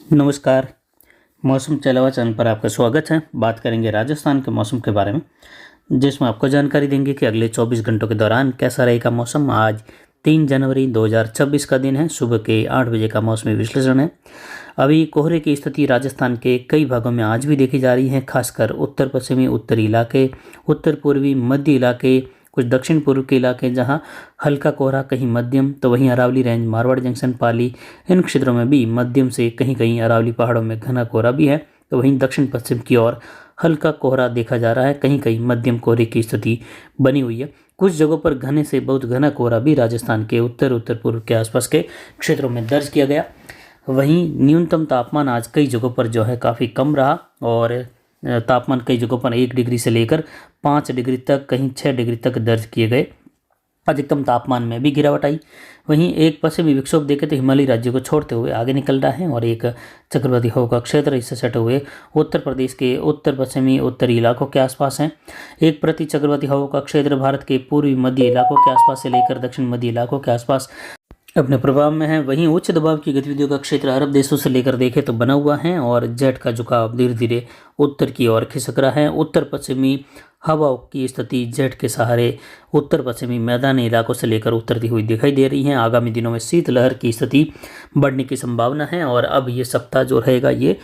नमस्कार। मौसम चलावा चैनल पर आपका स्वागत है। बात करेंगे राजस्थान के मौसम के बारे में, जिसमें आपको जानकारी देंगे कि अगले 24 घंटों के दौरान कैसा रहेगा मौसम। आज 3 जनवरी 2026 का दिन है। सुबह के 8 बजे का मौसमी विश्लेषण है। अभी कोहरे की स्थिति राजस्थान के कई भागों में आज भी देखी जा रही है, खासकर उत्तर पश्चिमी उत्तरी इलाके, उत्तर पूर्वी मध्य इलाके, कुछ दक्षिण पूर्व के इलाके जहां हल्का कोहरा, कहीं मध्यम, तो वहीं अरावली रेंज, मारवाड़ जंक्शन, पाली, इन क्षेत्रों में भी मध्यम से कहीं कहीं अरावली पहाड़ों में घना कोहरा भी है। तो वहीं दक्षिण पश्चिम की ओर हल्का कोहरा देखा जा रहा है, कहीं कहीं मध्यम कोहरे की स्थिति बनी हुई है। कुछ जगहों पर घने से बहुत घना कोहरा भी राजस्थान के उत्तर उत्तर पूर्व के आसपास के क्षेत्रों में दर्ज किया गया। वहीं न्यूनतम तापमान आज कई जगहों पर जो है काफ़ी कम रहा और तापमान कई जगहों पर 1 डिग्री से लेकर 5 डिग्री तक, कहीं 6 डिग्री तक दर्ज किए गए। अधिकतम तापमान में भी गिरावट आई। वहीं एक पश्चिमी विक्षोभ देखे तो हिमालयी राज्यों को छोड़ते हुए आगे निकल रहा है और एक चक्रवाती हवा का क्षेत्र इससे सटे हुए उत्तर प्रदेश के उत्तर पश्चिमी उत्तरी इलाकों के आसपास है। एक प्रति चक्रवाती हवा का क्षेत्र भारत के पूर्वी मध्य इलाकों के आसपास से लेकर दक्षिण मध्य इलाकों के आसपास अपने प्रभाव में है। वहीं उच्च दबाव की गतिविधियों का क्षेत्र अरब देशों से लेकर देखें तो बना हुआ है और जेट का झुकाव धीरे धीरे उत्तर की ओर खिसक रहा है। उत्तर पश्चिमी हवाओं की स्थिति जेट के सहारे उत्तर पश्चिमी मैदानी इलाकों से लेकर उतरती हुई दिखाई दे रही है। आगामी दिनों में शीतलहर की स्थिति बढ़ने की संभावना है और अब ये सप्ताह जो रहेगा ये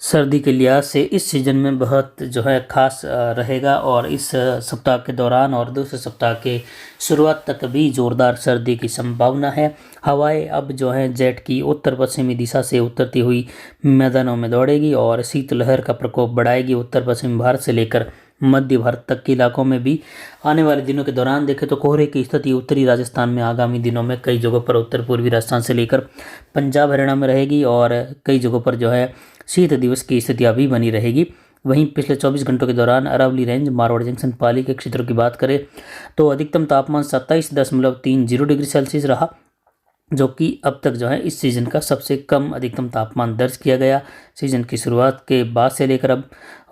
सर्दी के लिहाज से इस सीज़न में बहुत जो है खास रहेगा और इस सप्ताह के दौरान और दूसरे सप्ताह के शुरुआत तक भी ज़ोरदार सर्दी की संभावना है। हवाएं अब जो है जेट की उत्तर पश्चिमी दिशा से उतरती हुई मैदानों में दौड़ेगी और शीतलहर का प्रकोप बढ़ाएगी। उत्तर पश्चिमी भारत से लेकर मध्य भारत तक के इलाकों में भी आने वाले दिनों के दौरान देखें तो कोहरे की स्थिति उत्तरी राजस्थान में आगामी दिनों में कई जगहों पर, उत्तर पूर्वी राजस्थान से लेकर पंजाब हरियाणा में रहेगी और कई जगहों पर जो है शीत दिवस की स्थिति अभी बनी रहेगी। वहीं पिछले 24 घंटों के दौरान अरावली रेंज, मारवाड़ जंक्शन, पाली के क्षेत्रों की बात करें तो अधिकतम तापमान 27.30 डिग्री सेल्सियस रहा, जो कि अब तक जो है इस सीज़न का सबसे कम अधिकतम तापमान दर्ज किया गया सीज़न की शुरुआत के बाद से लेकर अब।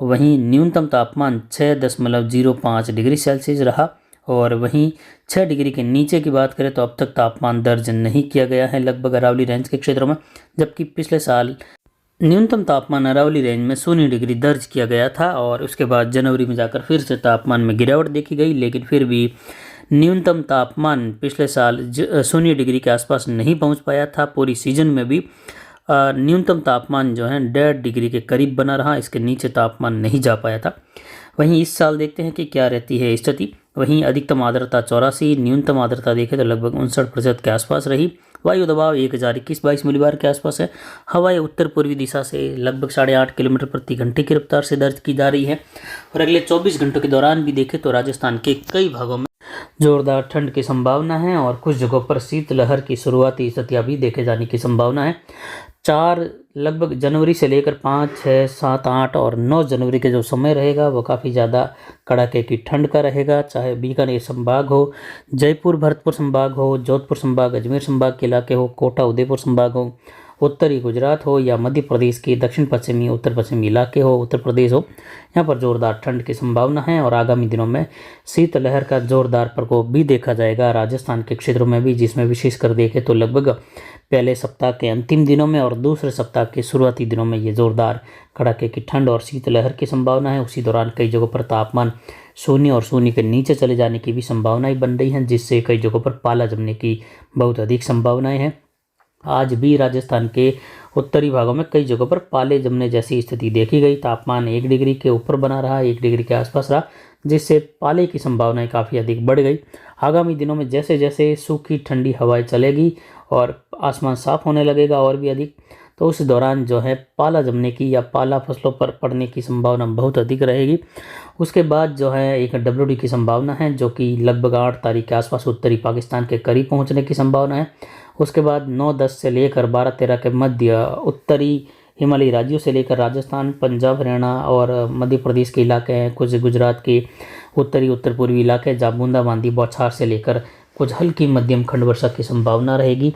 वहीं न्यूनतम तापमान 6.05 डिग्री सेल्सियस रहा और वहीं 6 डिग्री के नीचे की बात करें तो अब तक तापमान दर्ज नहीं किया गया है लगभग अरावली रेंज के क्षेत्रों में, जबकि पिछले साल न्यूनतम तापमान अरावली रेंज में 0 डिग्री दर्ज किया गया था और उसके बाद जनवरी में जाकर फिर से तापमान में गिरावट देखी गई, लेकिन फिर भी न्यूनतम तापमान पिछले साल 0 डिग्री के आसपास नहीं पहुंच पाया था। पूरी सीजन में भी न्यूनतम तापमान जो है 1.5 डिग्री के करीब बना रहा, इसके नीचे तापमान नहीं जा पाया था। वहीं इस साल देखते हैं कि क्या रहती है स्थिति। वहीं अधिकतम आर्द्रता 84, न्यूनतम आर्द्रता देखें तो लगभग 59% के आसपास रही। वायु दबाव 1021-22 मिलीबार के आसपास है। हवाएं उत्तर पूर्वी दिशा से लगभग 8.5 किलोमीटर प्रति घंटे की रफ्तार से दर्ज की जा रही है और अगले 24 घंटों के दौरान भी देखें तो राजस्थान के कई भागों में जोरदार ठंड की संभावना है और कुछ जगहों पर शीतलहर की शुरुआती स्थितियां भी देखे जाने की संभावना है। 4 लगभग जनवरी से लेकर 5, 6, 7, 8 और 9 जनवरी के जो समय रहेगा वो काफ़ी ज़्यादा कड़ाके की ठंड का रहेगा, चाहे बीकानेर संभाग हो, जयपुर भरतपुर संभाग हो, जोधपुर संभाग, अजमेर संभाग के इलाके हो, कोटा उदयपुर संभाग हो, उत्तरी गुजरात हो या मध्य प्रदेश के दक्षिण पश्चिमी उत्तर पश्चिमी इलाके हो, उत्तर प्रदेश हो, यहाँ पर जोरदार ठंड की संभावना है और आगामी दिनों में शीतलहर का जोरदार प्रकोप भी देखा जाएगा राजस्थान के क्षेत्रों में भी, जिसमें विशेषकर देखें तो लगभग पहले सप्ताह के अंतिम दिनों में और दूसरे सप्ताह के शुरुआती दिनों में ये जोरदार कड़ाके की ठंड और शीतलहर की संभावना है। उसी दौरान कई जगहों पर तापमान 0 और 0 के नीचे चले जाने की भी संभावनाएं बन रही हैं, जिससे कई जगहों पर पाला जमने की बहुत अधिक संभावनाएं हैं। आज भी राजस्थान के उत्तरी भागों में कई जगहों पर पाले जमने जैसी स्थिति देखी गई। तापमान 1 डिग्री के ऊपर बना रहा, 1 डिग्री के आसपास रहा, जिससे पाले की संभावनाएं काफ़ी अधिक बढ़ गई। आगामी दिनों में जैसे जैसे सूखी ठंडी हवाएं चलेगी और आसमान साफ होने लगेगा और भी अधिक, तो उस दौरान जो है पाला जमने की या पाला फसलों पर पड़ने की संभावना बहुत अधिक रहेगी। उसके बाद जो है एक WD की संभावना है, जो कि लगभग 8 तारीख के आसपास उत्तरी पाकिस्तान के करीब पहुंचने की संभावना है। उसके बाद 9-10 से लेकर 12-13 के मध्य उत्तरी हिमालयी राज्यों से लेकर राजस्थान, पंजाब, हरियाणा और मध्य प्रदेश के इलाके हैं, कुछ गुजरात के उत्तरी उत्तर पूर्वी इलाके, जहाँ बूंदाबांदी बौछार से लेकर कुछ हल्की मध्यम खंड वर्षा की संभावना रहेगी,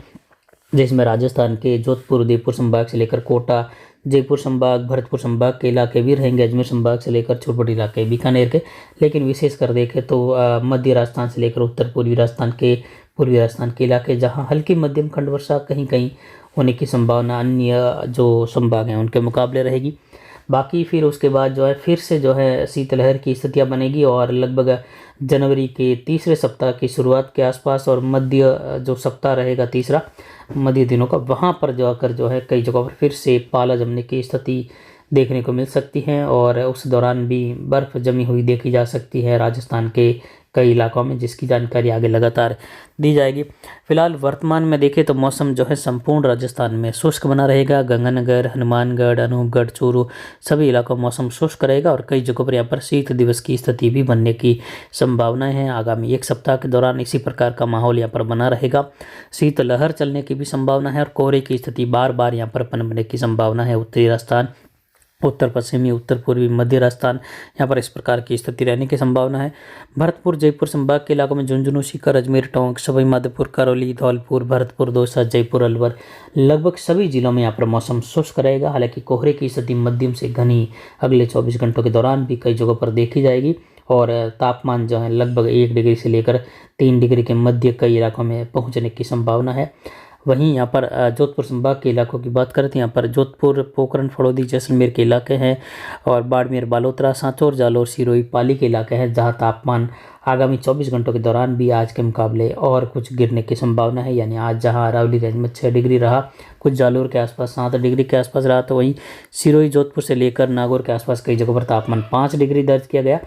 जिसमें राजस्थान के जोधपुर उदयपुर संभाग से लेकर कोटा, जयपुर संभाग, भरतपुर संभाग के इलाके भी रहेंगे, अजमेर संभाग से लेकर छोटे इलाके बीकानेर के। लेकिन विशेषकर देखें तो मध्य राजस्थान से लेकर उत्तर पूर्वी राजस्थान के इलाके, जहां हल्की मध्यम खंड वर्षा, कहीं कहीं होने की संभावना अन्य जो संभाग हैं उनके मुकाबले रहेगी। बाकी फिर उसके बाद जो है फिर से जो है शीतलहर की स्थितियाँ बनेगी और लगभग जनवरी के तीसरे सप्ताह की शुरुआत के आसपास और मध्य जो सप्ताह रहेगा तीसरा मध्य दिनों का, वहाँ पर जो आकर जो है कई जगहों पर फिर से पाला जमने की स्थिति देखने को मिल सकती है और उस दौरान भी बर्फ़ जमी हुई देखी जा सकती है राजस्थान के कई इलाकों में, जिसकी जानकारी आगे लगातार दी जाएगी। फिलहाल वर्तमान में देखें तो मौसम जो है संपूर्ण राजस्थान में शुष्क बना रहेगा। गंगानगर, हनुमानगढ़, अनूपगढ़, चूरू सभी इलाकों में मौसम शुष्क रहेगा और कई जगहों पर यहाँ पर शीत दिवस की स्थिति भी बनने की संभावनाएं हैं। आगामी एक सप्ताह के दौरान इसी प्रकार का माहौल यहाँ पर बना रहेगा। शीतलहर चलने की भी संभावना है और कोहरे की स्थिति बार बार यहाँ पर पनपने की संभावना है। उत्तरी राजस्थान, उत्तर पश्चिमी, उत्तर पूर्वी, मध्य राजस्थान यहाँ पर इस प्रकार की स्थिति रहने की संभावना है। भरतपुर, जयपुर संभाग के इलाकों में झुंझुनू, सीकर, अजमेर, टोंक, सवाई माधोपुर, करौली, धौलपुर, भरतपुर, दौसा, जयपुर, अलवर लगभग सभी जिलों में यहाँ पर मौसम शुष्क रहेगा। हालांकि कोहरे की स्थिति मध्यम से घनी अगले 24 घंटों के दौरान भी कई जगहों पर देखी जाएगी और तापमान जो है लगभग 1 डिग्री से लेकर 3 डिग्री के मध्य कई इलाकों में पहुँचने की संभावना है। वहीं यहाँ पर जोधपुर संभाग के इलाकों की बात करें तो यहाँ पर जोधपुर, पोखरण, फड़ौदी, जैसलमेर के इलाके हैं और बाड़मेर, बालोतरा, सांचौर, जालौर, सिरोही, पाली के इलाके हैं, जहाँ तापमान आगामी 24 घंटों के दौरान भी आज के मुकाबले और कुछ गिरने की संभावना है। यानी आज जहाँ अरावली रेंज में 6 डिग्री रहा, कुछ जालौर के आसपास 7 डिग्री के आसपास रहा, तो वहीं सिरोही, जोधपुर से लेकर नागौर के आसपास कई जगहों पर तापमान 5 डिग्री दर्ज किया गया।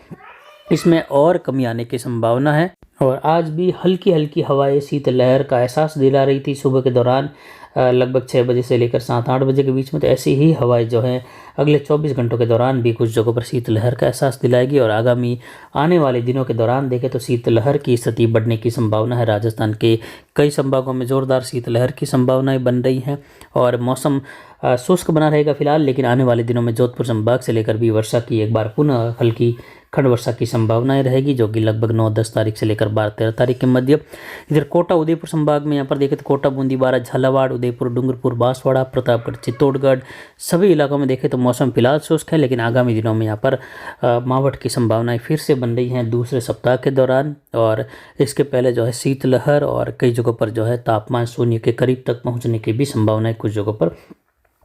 इसमें और कमी आने की संभावना है और आज भी हल्की हल्की हवाएं शीतलहर का एहसास दिला रही थी सुबह के दौरान लगभग 6 बजे से लेकर 7-8 बजे के बीच में। तो ऐसी ही हवाएं जो हैं अगले 24 घंटों के दौरान भी कुछ जगहों पर शीतलहर का एहसास दिलाएगी और आगामी आने वाले दिनों के दौरान देखें तो शीतलहर की स्थिति बढ़ने की संभावना है। राजस्थान के कई संभागों में जोरदार शीतलहर की संभावनाएं बन रही हैं और मौसम शुष्क बना रहेगा फिलहाल, लेकिन आने वाले दिनों में जोधपुर संभाग से लेकर भी वर्षा की एक बार पुनः हल्की खंड वर्षा की संभावनाएं रहेगी, जो कि लगभग 9-10 तारीख से लेकर 12-13 तारीख के मध्य। इधर कोटा, उदयपुर संभाग में यहाँ पर देखें तो कोटा, बूंदी, बारां, झालावाड़, उदयपुर, डूंगरपुर, बांसवाड़ा, प्रतापगढ़, चित्तौड़गढ़ सभी इलाकों में देखें तो मौसम फिलहाल शुष्क है, लेकिन आगामी दिनों में यहाँ पर मावठ की संभावनाएं फिर से बन रही हैं दूसरे सप्ताह के दौरान और इसके पहले जो है शीतलहर और कई जगहों पर जो है तापमान शून्य के करीब तक पहुँचने की भी संभावनाएं कुछ जगहों पर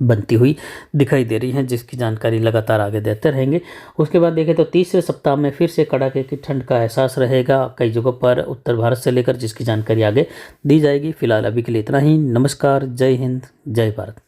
बनती हुई दिखाई दे रही हैं, जिसकी जानकारी लगातार आगे देते रहेंगे। उसके बाद देखें तो तीसरे सप्ताह में फिर से कड़ाके की ठंड का एहसास रहेगा कई जगहों पर उत्तर भारत से लेकर, जिसकी जानकारी आगे दी जाएगी। फिलहाल अभी के लिए इतना ही। नमस्कार, जय हिंद, जय भारत।